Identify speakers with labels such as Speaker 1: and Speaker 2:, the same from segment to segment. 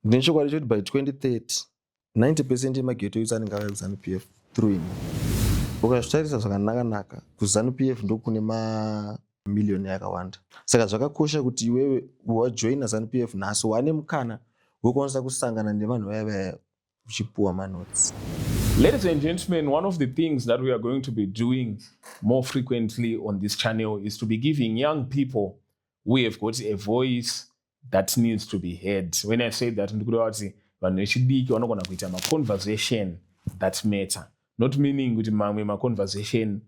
Speaker 1: Ndichokwadi choti by 2030 90% yemageto youth anenge ava kuZANU-PF through ini. Ukazvitarisa zvakanaka kuZANU-PF ndokune mamiliyoni yakawanda. Saka zvakakosha kuti iwewe wajoina ZANU-PF nhasi wane mukana wekwanisa kusangana nevanhu vaya uchipuwa manotes.
Speaker 2: Ladies and gentlemen, one of the things that we are going to be doing more frequently on this channel is to be giving young people who have got a voice that needs to be heard. When I say that, vanhu vechidiki vanogona kuita conversation that matter. Not meaning kuti mamwe conversation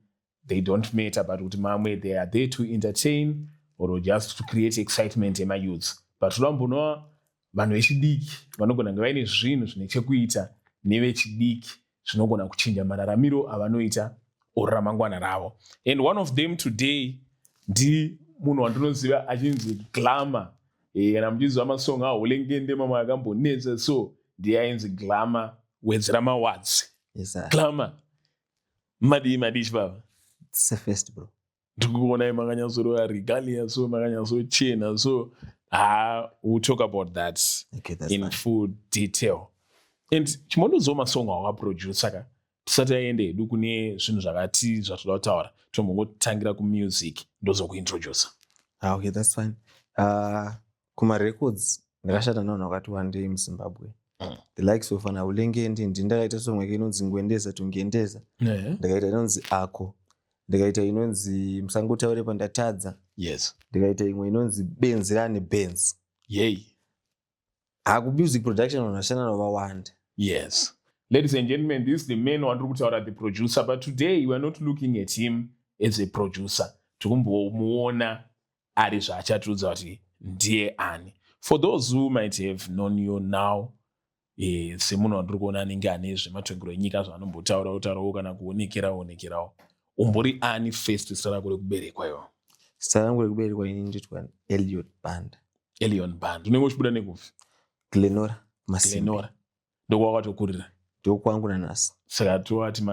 Speaker 2: they don't matter, but kuti mamwe they are there to entertain or just to create excitement in my youths. But ulambonoa vanhu vechidiki vanogona kunge vaine zvinhu zvine chekuita nevechidiki zvinogona kuchinja mararamiro avanoita or ramangwana ravo. And one of them today ndi munhu wandinoziva achinzi Glamour. Kana muchizwa masong awo ulengende mamwe akambonetsa so ndiye ainzi Glamour wedzera mawadzi.
Speaker 1: Yes, sir.
Speaker 2: Glamour madii chibaba.
Speaker 1: It's the first, bro.
Speaker 2: Ndikuona makanyazorova regalia so makanyazochena so we'll talk about that in
Speaker 1: fine.
Speaker 2: full detail. And chimondozo masong awo aproduce saka tisati aende hedu kune zvinhu zvakati zvatoda kutaura tombongotangira kumusic ndozokuintroduce.
Speaker 1: Okay, that's fine. Kuma-records ndakashanda navanhu vakati wandei muZimbabwe. The likes of ana Ulengendi ndindakaita song yake inonzi Ngwendeza Tungendeza. Ndakaita inonzi Ako. Ndikaita inonzi Musangotaure pandatadza.
Speaker 2: Yes.
Speaker 1: Ndikaita imwe inonzi Benzerane Benz.
Speaker 2: Yay.
Speaker 1: Music production vanashanda navawanda.
Speaker 2: Yes. Ladies and gentlemen, this is the main one kutaura the producer, but today we are not looking at him as a producer. Tikumbomuona ari zvaachatudza kuti ndiye ani. For those who might have known you now, semunhu wandiri kuona anenge ane zvematongero enyika zvaanombotaurawo kana kuonekerawo. Umbori ani first zita rako rekuberekwa iwo?
Speaker 1: Zita rangu rekuberekwa ini nditwa Elliot Banda.
Speaker 2: Elion Banda. Unenge uchibuda nekufi?
Speaker 1: Glenora, Masimbi.
Speaker 2: Glenora. Ndokwawakatokurira?
Speaker 1: Ndokwangu nanhasi.
Speaker 2: Saka towati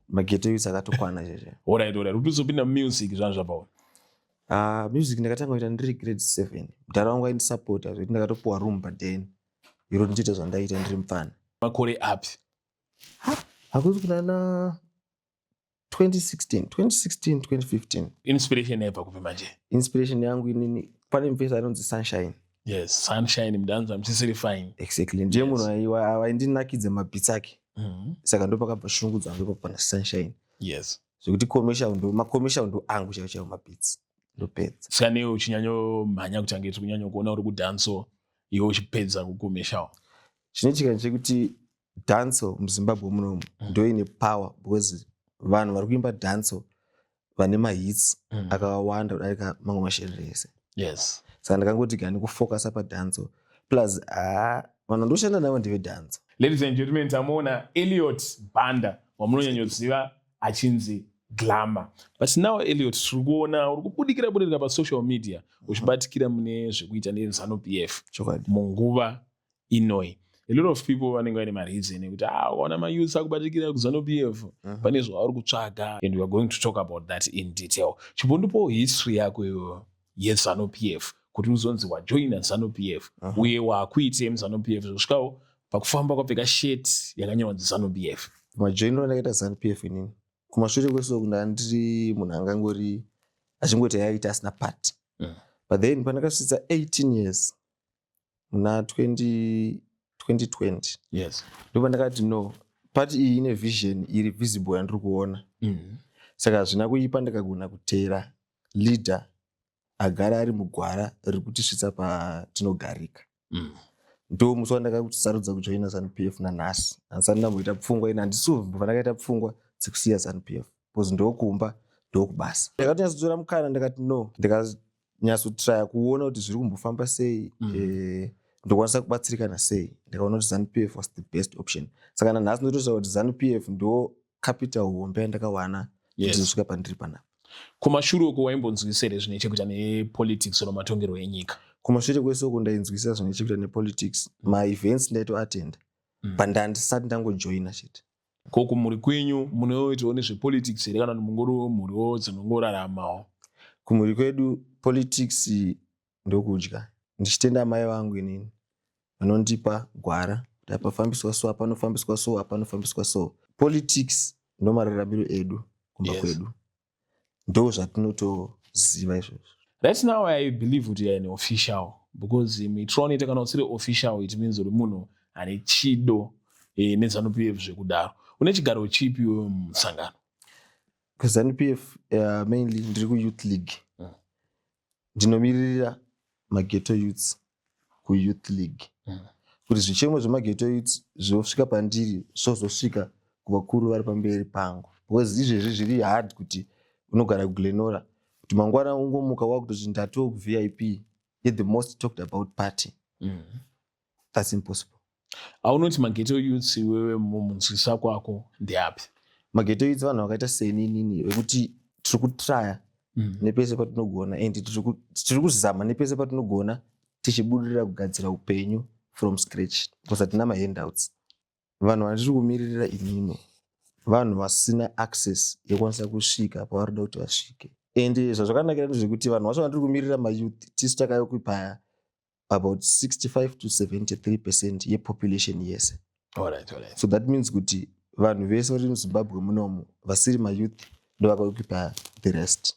Speaker 2: mageto
Speaker 1: youth akatokwana cheche.
Speaker 2: Alright. Utizopinda music zvanhu zvapawo?
Speaker 1: Music ndakatanga kuita ndiri grade 7. Mudhara wangu aindisapota zvekuti ndakatopuwa room padeni. Iro ndichiita zvandaita ndiri mufana.
Speaker 2: Makore api?
Speaker 1: Hakuzi kunana 2016, 2015.
Speaker 2: Inspiration yaibva kupi manje?
Speaker 1: Inspiration yangu inini pane mufesi anonzi Sunshine.
Speaker 2: Yes, Sunshine mudanza muchisiri fine.
Speaker 1: Exactly. Ndiye munhu waindinakidza mabhits ake. Saka ndopakabva shungu dzangu ipapo pana Sunshine.
Speaker 2: Yes.
Speaker 1: Zvekuti makomisha ndo angu chaiwo mabhits. Ndopedza.
Speaker 2: Saka newe uchinyanyomhanya kuti ange tiri kunyanya kuona uri kudhanso iwe uchipedza kukomeshawo.
Speaker 1: Chinoitika chekuti dhanso muZimbabwe munomu ndo ine power because vanhu vari kuimba dhanso vane mahits akawanda kudarika mamwe masherere ese.
Speaker 2: Yes.
Speaker 1: Saka ndakangoti gani kufocusa padhanso plus vanhu ndoshanda navo ndevedhanso.
Speaker 2: Ladies and gentlemen, tamuona Elliot Banda wamunonyanyoziva achinzi Glamour. But now Elliot tiri kuona uri kubudikira pasocial media uchibatikira mune zvekuita neZANU-PF munguva inoi. A lot of people vanenge vaine mareason ekuti ukaona mayouth akubatikira kuZANU-PF pane zvavari kutsvaga, and we are going to talk about that in detail. Chimbondipo history yako yeZANU-PF kuti uzonzi wajoina ZANU-PF uye wakuite muZANU-PF zvosvikawo pakufamba kwapfeka shirt yakanyorwa ZANU-PF.
Speaker 1: Majoiniro ndakaita ZANU-PF inini kumashure kwesoko ndandiri munhu angangori achingoti yaita asina part. But then pandakasvitsa 18 years muna 2020.
Speaker 2: Yes.
Speaker 1: Ndipo ndakati no, part iyi ine vision iri visible yandiri kuona. Saka hazvina kuipa ndakagona kutera leader agara ari mugwara riri kutisvitsa patinogarika. Ndo musi wandakakusarudza kujoina ZANU-PF nanhasi. Handisati ndamboita pfungwa ina handisuvhi pandakaita pfungwa dzekusiya ZANU-PF because ndokumba ndokubasa. Ndakatonyatsotora mukana ndakati no, ndikanyatsotraya kuona kuti zviri kumbofamba sei, ndokwanisa kubatsirikana sei. Ndikaona kuti ZANU-PF was the best option. Saka nanhasi ndotoshaura kuti ZANU-PF ndo capital hombe yandakawana kuti ndisvika pandiri panapa.
Speaker 2: Kumashure uko waimbonzwisisa here zvine chekuita nepolitics nematongerwo enyika?
Speaker 1: Kumashure kwesoko ndainzwisisa zvine chekuita nepolitics. Ma-events ndaitoatenda but ndandisati ndangojoina chete.
Speaker 2: Ko kumhuri kwenyu munoitawo nezvepolitics here kana kuti mungori mhuriwo dzinongoraramawo?
Speaker 1: Kumhuri kwedu politics ndokudya. Ndichitenda mai vangu inini vanondipa gwara kuti apafambiswa so, apanofambiswa so, apanofambiswa so. Politics ndomararamiro edu kumba kwedu, ndo zvatinotoziva izvozvo.
Speaker 2: Right now I believe kuti you're an official, because mitroni kana usiri official it means kuti munhu ane chido neZANU-PF zvekudaro. Une chigaro chipi wewe musangano?
Speaker 1: KuZANU-PF mainly ndiri kuYouth League. Ndinomiririra maghetto youths kuYouth League. Kuti zvichemo zvemaghetto youths zvosvika pandiri zvozosvika kuvakuru vari pamberi pangu. Because izvezvi zviri hard kuti unogara kuGlenora kuti mangwana ungomuka wakutoti ndatiwo kuVIP, you're the most talked about party. That's impossible.
Speaker 2: Aunoti maghetto youths wewe mumunzwisa kwako ndeapi?
Speaker 1: Maghetto youths vanhu vakaita seninini vekuti tiri kutraya nepese patinogona and tiri kuzama nepese patinogona tichibudirira kugadzira upenyu from scratch, because hatina mahandouts. Vanhu vandiri kumiririra inini vanhu vasina access yekwanisa kusvika pavarikuda kuti vasvike. And zvazvakanakira ndezvekuti vanhu vacho vandiri kumirira mayouth tisu takayokupa about 65 to 73% yepopulation yese.
Speaker 2: Alright.
Speaker 1: So that means kuti vanhu vese vari muZimbabwe munomu vasiri mayouth ndo vakaokupa the rest.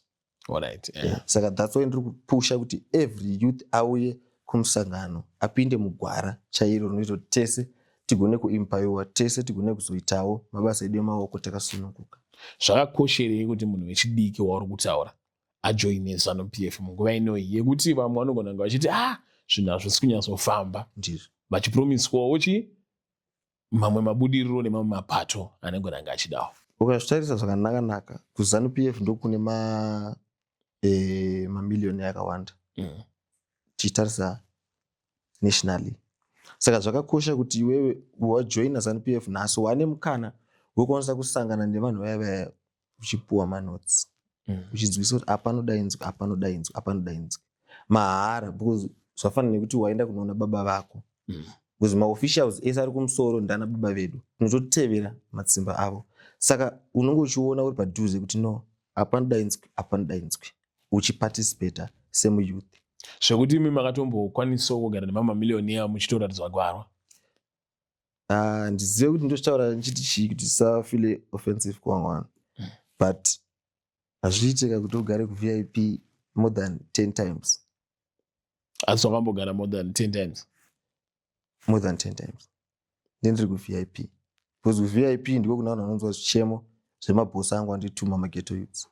Speaker 2: Alright.
Speaker 1: Saka that's why ndiri kupusha kuti every youth auye kumusangano apinde mugwara chairo rinoita kuti tese tigone kuempower, tese tigone kuzoitawo mabasa edu emaoko takasununguka.
Speaker 2: Zvakakosherei kuti munhu wechidiki wauri kutaura ajoine ZANU-PF munguva inoyi yekuti vamwe vanogona kunge vachiti zvinhu hazvisi kunyatsofamba,
Speaker 1: ndizvo
Speaker 2: vachipromiswawo mamwe mabudiriro nemamwe mapato anogona kunge achidawo?
Speaker 1: Ukazvitarisa zvakanaka kuZANU-PF ndokune mamiliyoni akawanda tichitarisa nationally. Saka zvakakosha kuti iwewe wajoina ZANU-PF nhasi wane mukana wekwanisa kusangana nevanhu vaya uchipuwa manotes, uchidzivisa kuti apanodainzwa, apanodainzwa mahara, because zvafanana nekuti waenda kunoona baba vako. Because maofficials ese ari kumusoro ndana baba vedu, tinototevera matsimba avo. Saka unenge uchiona uri padhuze kuti no, apanodainzwi uchiparticipata semuyouth.
Speaker 2: Zvekuti imi makatombokwanisa kugara nemamamiliyoni muchitoratidzwa kwarwa?
Speaker 1: Ndizive kuti ndochitaura nchiti chii kuti tisafile offensive kwangwana, but hazviitika kuti ugare kuVIP more than 10 times.
Speaker 2: Asi wakambogara more than 10 times?
Speaker 1: More than 10 times. Ndiri kuVIP. Because kuVIP ndiko kuna vanhu vanonzwa zvichemo zvemabhosi angu andituma maghetto youths.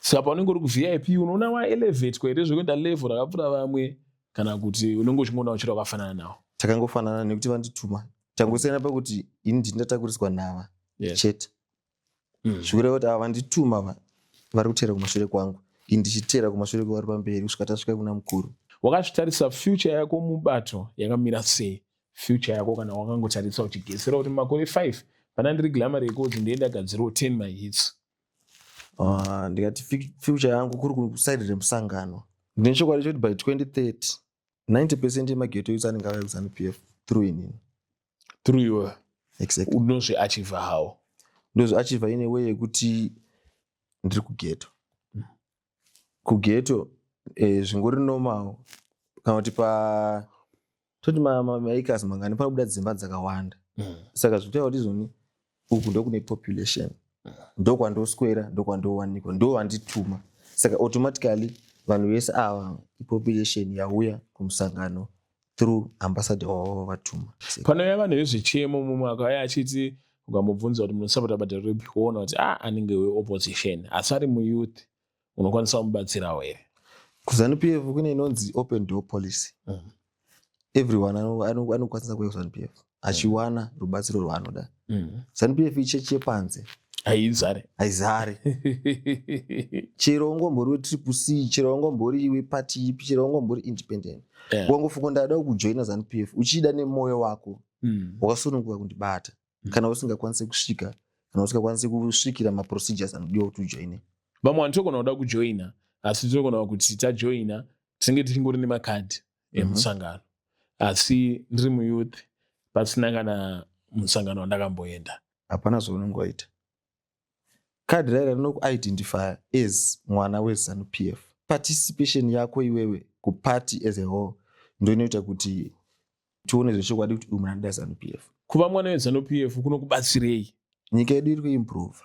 Speaker 2: Saka paunenge uri kuVIP unoona waelevatwa here zvekuenda level rakapfuura vamwe, kana kuti unenge uchingoona uchida wakafanana nawo?
Speaker 1: Takangofanana nekuti vandituma. Tangosiyana pakuti ini ndindatakuriswa nhava chete. Zvikureva kuti ava vandituma vari kutera kumashure kwangu, ini ndichitera kumashure kwevari pamberi kusvika tasvika kuna mukuru.
Speaker 2: Wakazvitarisa future yako mubato yakamira sei? Future yako kana wakangotarisa uchigezera kuti makore 5 pana ndiri Glamour Records ndienda gadzirawo 10 my hits.
Speaker 1: Ndikati future yangu kuri kuside remusangano. Ndine chokwadi choti by 2030 90% yemaghetto youths anenge auya kuZANU-PF through inini.
Speaker 2: Through you?
Speaker 1: Exactly.
Speaker 2: Unozviachieve how?
Speaker 1: Ndozviachieve in a way yekuti ndiri kughetto. Kughetto zvingori normal kana kuti toti maacres mangani panobuda dzimba dzakawanda. Saka zvinotaura kuti izvoni uku ndokune population, ndokwandoswera, ndokwandowanikwa, ndowandituma. Saka automatically vanhu vese ava ipopulation yauya kumusangano through ambassador wavo vatuma.
Speaker 2: Panouya vanhu vezvichemo mumwe akauya achiti ukamubvunza kuti munosapota bata ripi, woona kuti anenge weopposition asi ari muyouth, unokwanisa kumubatsirawo here?
Speaker 1: KuZANU-PF kune inonzi open door policy. Everyone anokwanisa kuuya kuZANU-PF achiwana rubatsiro rwaanoda. ZANU-PF ichechi yepanze haizare. Chero ungombori wetriple C, chero ungombori wepati ipi, chero ungombori independent, wangofunga ndada kujoina ZANU-PF uchida nemwoyo wako wakasununguka kundibata, kana usingakwanisi kusvika, kana usingakwanisi kusvikira maprocedures anodiwa kuti ujoine.
Speaker 2: Vamwe vanhu togona kuda kujoina asi togona kuti tajoina tinenge tingori nemakadhi emusangano, asi ndiri muyouth pasina kana musangano wandakamboenda.
Speaker 1: Hapana zvaunongoita. Kadhi raira rinokuidentify as mwana weZANU-PF. Participation yako iwewe kuparty as a whole ndio inoita kuti tione zvechokwadi kuti uyu munhu ZANU-PF.
Speaker 2: Kuva mwana weZANU-PF kunokubatsirei?
Speaker 1: Nyika yedu iri kuimprove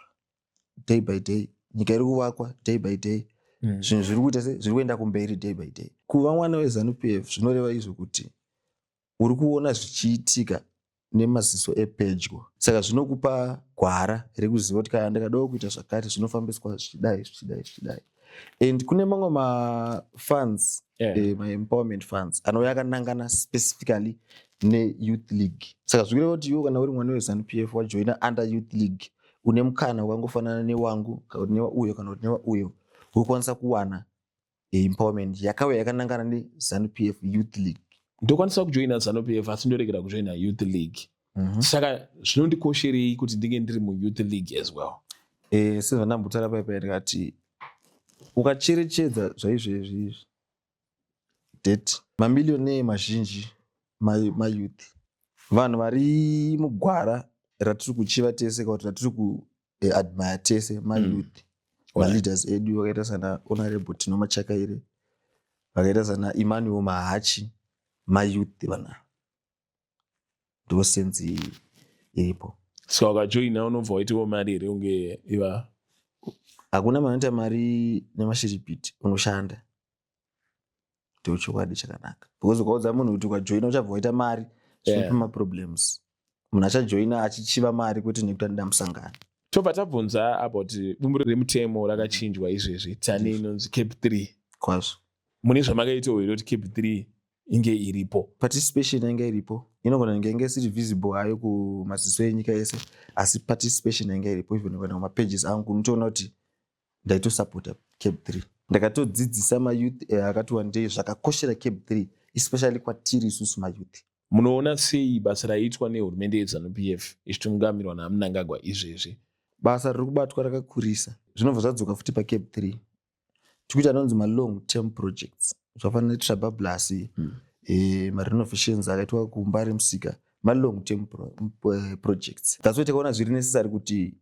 Speaker 1: day by day, nyika iri kuvakwa day by day, zvinhu zviri kuita zviri kuenda kumberi day by day. Kuva mwana weZANU-PF zvinoreva izvo kuti uri kuona zvichiitika nemaziso epedyo, saka zvinokupa gwara rekuziva kuti kana ndikadawo kuita zvakati zvinofambiswa zvichidai. And kune mamwe mafunds, ma-empowerment funds anouya akanangana specifically ne-youth league. Saka zvikureva kuti iwo kana uri mwana weZANU-PF wajoina under youth league, une mukana wakangofanana newangu kana kuti newauyo kana kuti newauyo, urikwanisa kuwana empowerment yakauya yakanangana neZANU-PF youth league.
Speaker 2: Ndokwanisa kujoina ZANU-PF asi ndoregera kujoina youth league. Saka zvinondikosherei kuti ndinge ndiri muyouth league as well?
Speaker 1: Sezvandambotaura paipai ndikati ukacherechedza zvaizvezvi that mamiliyoni mazhinji mayouth, vanhu vari mugwara ratiri kuchiva tese kana kuti ratiri kuadmire tese, mayouth, maleaders edu vakaita sana Honorable Tino Machakaire, vakaita sana Emmanuel Mahachi, mayouth vana ndo sense iripo.
Speaker 2: So wakajoina unobva waitiwo mari here unge iva?
Speaker 1: Hakuna manoita mari nemashiripiti, unoshanda ndo chokwadi chakanaka. Because ukaudza munhu kuti ukajoina uchabva waita mari, zvinopa maproblems. Munhu achajoina achichiva mari kwete nekuti anoda musangano.
Speaker 2: Tobva tabvunza about bumbiro remutemo rakachinjwa izvezvi, tane inonzi Cape 3.
Speaker 1: Kwazvo.
Speaker 2: Mune zvamakaitawo here kuti Cape 3 inge iripo? Participation
Speaker 1: inge iripo. Inogona kunge isiri visible hayo kumaziso enyika yese, asi participation inge iripo. Even kana kumapages angu unotoona kuti ndaitosupporta Cape 3. Ndakatodzidzisa mayouth akati one day zvakakoshera Cape 3, especially kwatiri isusu mayouth.
Speaker 2: Munoona sei basa raiitwa nehurumende yeZANU-PF ichitungamirwa naMnangagwa izvezvi?
Speaker 1: Basa riri kubatwa rakakurisa. Zvinobva zvadzoka futi paCape 3. Tikuita anonzi ma-long term projects. Zvafanana neTrabablas, ma-renovations akaitwa kuMbare Musika, ma-long term projects. That's why takaona zviri necessary kuti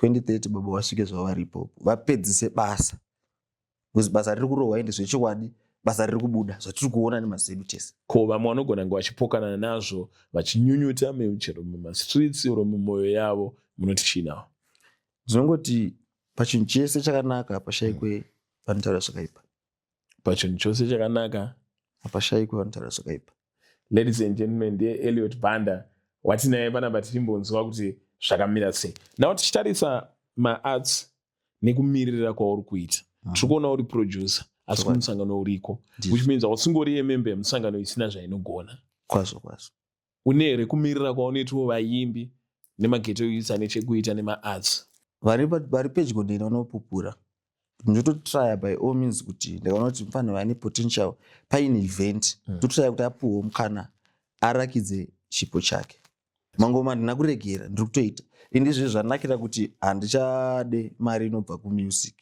Speaker 1: 2030 baba vasvike zvavaripo, vapedzise basa. Because basa riri kurohwa ende zvechokwadi, basa riri kubuda zvatiri kuona nemaziso edu tese.
Speaker 2: Ko vamwe vanogona kunge vachipokana nazvo vachinyunyuta chero mumastreets oro mumwoyo yavo, munoti chinawo?
Speaker 1: Zvinongoti pachinhu chese chakanaka hapashayikwe vanotaura zvakaipa.
Speaker 2: Pachinhu chose chakanaka
Speaker 1: hapashayikwe vanotaura zvakaipa.
Speaker 2: Ladies and gentlemen, ndiye Elliot Banda watinaye panapa tichimbonzwa kuti zvakamira sei. Nawo tichitarisa maarts nekumirira kwauri kuita, tiri kuona uri producer asi kumusangano uriko, which means hausingori member yemusangano isina zvainogona.
Speaker 1: Kwazvo.
Speaker 2: Une here kumirira kwaunoitiwo vaimbi nemageto youths ane chekuita nemaarts?
Speaker 1: Vari pedyo neni vanopupura. Ndototrya by all means kuti ndakaona kuti mufana vane potential paine event, totrya kuti apuhwe mukana arakidze chipo chake. Mangoma handina kuregera, ndiri kutoita. Indizvo zvanakira kuti handichade mari inobva kumusic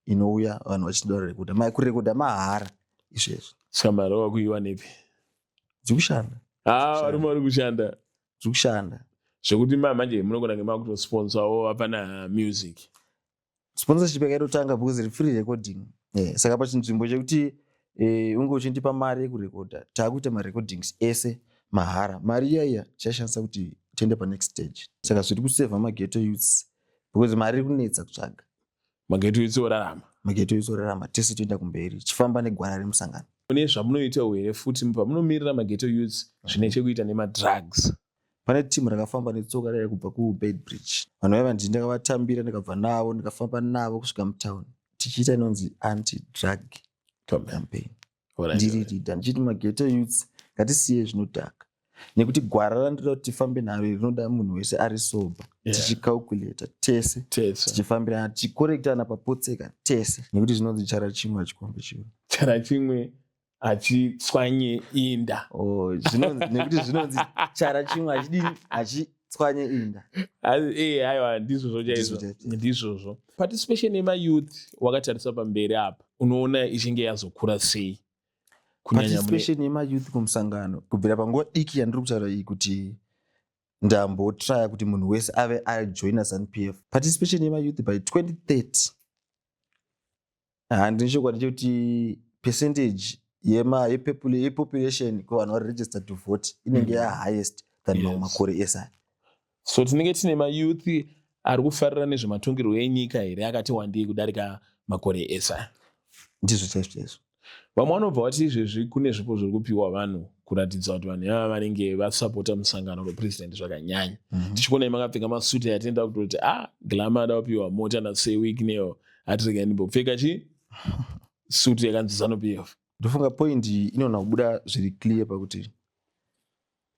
Speaker 1: inouya vanhu vachinda kurekoda. Kurekoda mahara izvezvo.
Speaker 2: Saka mari wakuiwa nepi?
Speaker 1: Dzikushanda.
Speaker 2: Varume vari kushanda.
Speaker 1: Dzikushanda.
Speaker 2: Zvekuti manje munogona kunge makutosponsawo hapana music.
Speaker 1: Sponsorship yakaitotanga because free recording. Saka pachinzvimbo chekuti unge uchindipa mari yekurekoda, taakuita marecordings ese mahara. Mari iyaiya tichashandisa kuti tiende panext stage. Saka zviri kusevha mageto youths because mari iri kunetsa kutsvaga.
Speaker 2: Mageto youths orarama.
Speaker 1: Mageto youths orarama tese toenda kumberi tichifamba negwara remusangano.
Speaker 2: Mune zvamunoita here futi pamunomirira mageto youths zvine chekuita nemadrugs?
Speaker 1: Pane timu rakafamba netsoka raiya kubva kuBedbridge. Vanhu vaiva ndini ndakavatambira ndikabva navo ndikafamba navo kusvika mutauni tichiita inonzi anti-drug campaign. Ndiri leader ndichiti mageto youths ngatisiye zvinodhaka, nekuti gwara randoda kuti tifambe naro rinoda munhu wese ari sober, tichicalculata tese, tichifambirana, tichikorektana papotseka tese, nekuti zvinonzi chara chimwe hachikombe chimwe. Chara chimwe
Speaker 2: hachitswanye inda.
Speaker 1: Nekuti zvinonzi chara chimwe hachitswanye inda.
Speaker 2: Aiwa ndizvozvo chaizvo. Ndizvozvo. Participation yemayouth wakatarisa pamberi apa unoona ichinge yazokura sei?
Speaker 1: Participation yemayouth kumusangano kubvira panguva diki yandiri kutaura iyi kuti ndambotrya kuti munhu wese ave ajoina ZANU-PF. Participation yemayouth by 2030 handine chokwadi chekuti percentage yepopulation kuvanhu vari registered to vote inenge yahighest than mamwe makore ese.
Speaker 2: So tinenge tine mayouth ari kufarira nezvematongerwo enyika here akati wandei kudarika makore ese.
Speaker 1: Ndizvo chaizvo.
Speaker 2: Vamwe vanobva vati izvezvi kune zvipo zviri kupiwa vanhu kuratidza kuti vanhu ava vanenge vasapota musangano wepresident zvakanyanya. Tichikuonai makapfeka masuti yatenda kutoti Glamour ada kupiwa mota naSewick neo atirega ndimbopfeka suti yakanzi ZANU-PF.
Speaker 1: Ndofunga point inona kubuda zviri clear pakuti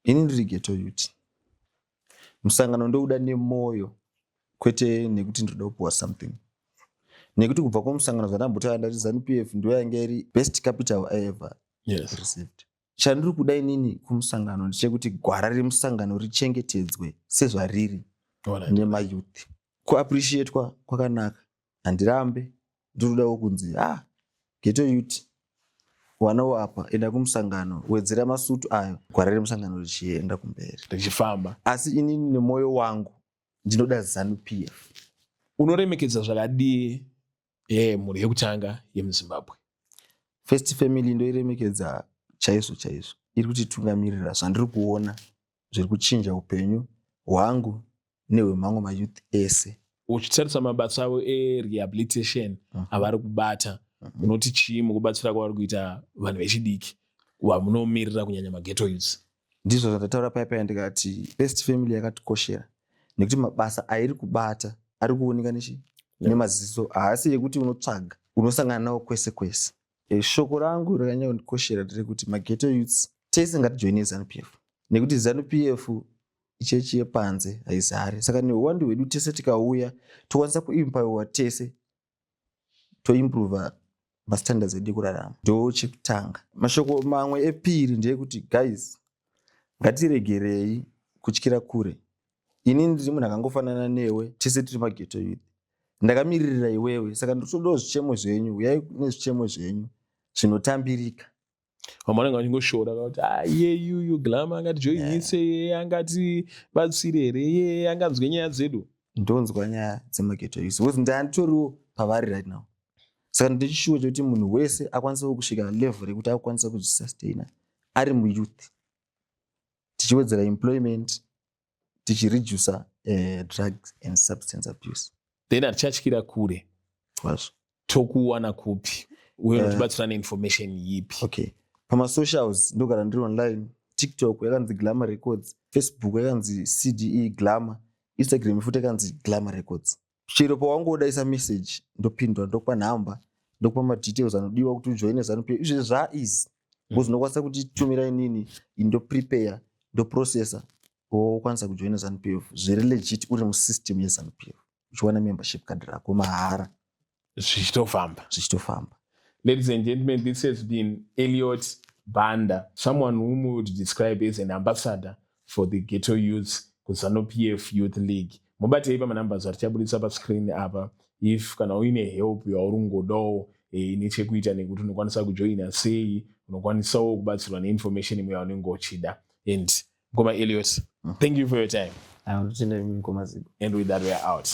Speaker 1: ini ndiri ghetto youth. Musangano ndouda nemoyo kwete nekuti ndoda kupiwa something. Nekuti kubva kumusangano zvandambotaura ndati ZANU-PF ndio yanga iri best capital I ever received. Chandiri kuda inini kumusangano ndechekuti gwara remusangano richengetedzwe sezvariri nemayouth. Kuappreciatewa kwakanaka. Handirambe ndinodawo kunzi ghetto youth wanawo apa enda kumusangano wedzera masutu ayo gwara remusangano richienda kumberi
Speaker 2: richifamba.
Speaker 1: Asi inini nemoyo wangu ndinoda ZANU-PF.
Speaker 2: Unoremekedza zvakadii mhuri yekutanga yemuZimbabwe?
Speaker 1: First family ndoiremekedza chaizvo chaizvo. Iri kutitungamirira zvandiri kuona zviri kuchinja upenyu hwangu nehwemamwe mayouth ese.
Speaker 2: Uchitarisa mabasa avo erehabilitation avari kubata, unoti chii mukubatsira kwavari kuita vanhu vechidiki vamunomirira kunyanya maghetto youths?
Speaker 1: Ndizvo zvandataura paya ndikati first family yakatikoshera nekuti mabasa airi kubata ari kuoneka nemaziso haasi yekuti unotsvaga unosangana nawo kwese kwese. Shoko rangu rakanyanya kundikoshera nderekuti maghetto youths tese ngatijoine ZANU-PF nekuti ZANU-PF ichechi yepanze haizari. Saka neuwandu hwedu tese tikauya tokwanisa kuimpower tese toimprove mastandards edu ekurarama. Ndo chekutanga. Mashoko mamwe epiri ndeyekuti guys ngatiregerei kutyira kure. Ini ndiri munhu akangofanana newe, tese tiri maghetto youth. Ndakamiririra iwewe saka ndotodawo zvichemo zvenyu, uyai nezvichemo zvenyu zvinotambirika.
Speaker 2: Vamwe vanenge vachingoshora kuti yuyu Glamour angatijoinise, angatibatsire here, anganzwe nyaya dzedu.
Speaker 1: Ndonzwa nyaya dzemaghetto youth because ndanditoriwo pavari right now. Saka ndichishuwa kuti munhu wese akwanisa kusvika level yekuti akwanisa kuzvisustain ari muyouth. Tichiwedzera employment, tichireduce drugs and substance abuse.
Speaker 2: Then hatichatyira kure.
Speaker 1: Kwazvo.
Speaker 2: Tokuwana kupi? Uye unotibatsira neinformation yipi?
Speaker 1: Okay. Pamasocials ndogara ndiri online. TikTok yakanzi Glamour Records, Facebook yakanzi CDE Glamour, Instagram futi yakanzi Glamour Records. Chero pawangodaisa message ndopindwa, ndokupa nhamba, ndokupa madetails anodiwa kuti ujoine ZANU-PF. Izvi zvaeasy. Because unokwanisa kuti tumira inini ndo-prepare, ndo-processor wokwanisa kujoina ZANU-PF. Zviri legit uri musystem yeZANU-PF. Uchiwana membership card rako mahara. Zvichitofamba.
Speaker 2: Ladies and gentlemen, this has been Elliot Banda, someone whom we would describe as an ambassador for the ghetto youths kuZANU-PF Youth League. Mubate ipa manumbers arichabudisa pa screen apa. If kana uine help yauri kungodawo inechekuita nekuti unokwanisa kujoina sei, unokwanisawo kubatsirwa neinformation imwe yaunenge uchida. And Ngoma Elliot, thank you for your time.
Speaker 1: Ngoma Zibo.
Speaker 2: And with that, we are out.